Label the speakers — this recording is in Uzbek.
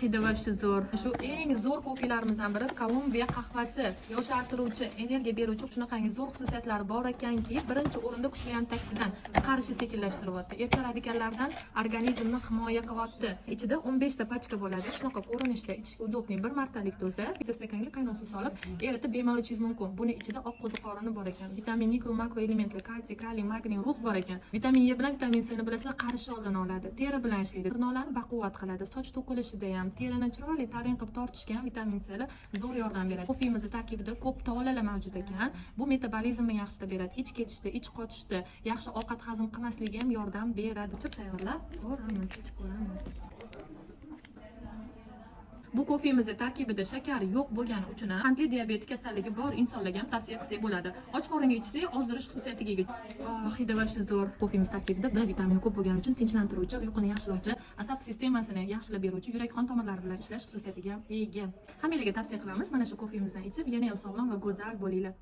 Speaker 1: hidi вообще zo'r. Shu eng zo'r ko'piylarimizdan biri Kolumbiya qahvasi. Yoshartiruvchi, energiya beruvchi shunaqangi zo'r xususiyatlari bor ekanki, birinchi o'rinda kuchli antioksidant, qarishi sekinlashtiryapti. Erta radikallardan organizmni himoya qilyapti. Ichida 15 ta pachka bo'ladi. Shunaqa ko'rinishda, ichishga udobniy, bir martalik doza. Bitta stakanga qaynoq suv solib, eritib bemalol ichish mumkin. Buni ichida oq qo'ziqorini bor ekan. Vitamin, mikro, makro elementlar, kalsiy, kaliy, magniy, rux bor ekan. Vitamin E bilan vitamin C ni bilasizlar, qarish oldini oladi. Teri bilan ishlaydi. Tirnoqlarni baquvvat qiladi. Soch to'kilishida ham, terini chiroyli tarin qilib tortishga ham vitamin C zo'r yordam beradi. Kofemizni tarkibida ko'p tolalar mavjud ekan. Bu metabolizmni yaxshilab beradi. Ich ketishda, ich qotishda, yaxshi ovqat hazm qilmasligiga ham yordam beradi. Chip tayyorlab ko'ramiz, ichib ko'ramiz. Bu kofemizni tarkibida shakar yo'q bo'lgani uchun qandli diabet kasalligi bor insonlarga ham tavsiya qilsak bo'ladi. Och qoringa ichsak, ozdirish xususiyatiga ega. Hidi вообще zo'r. Kofemiz tarkibida B vitamini ko'p bo'lgani uchun tinchlantiruvchi, uyquni yaxshilovchi, asab sistemasini yaxshilab beruvchi, yurak-qon tomirlari bilan ishlash xususiyatiga ega. Hammalarga tavsiya qilamiz. Mana shu kofemizdan ichib, yana ham sog'lom va go'zal bo'linglar.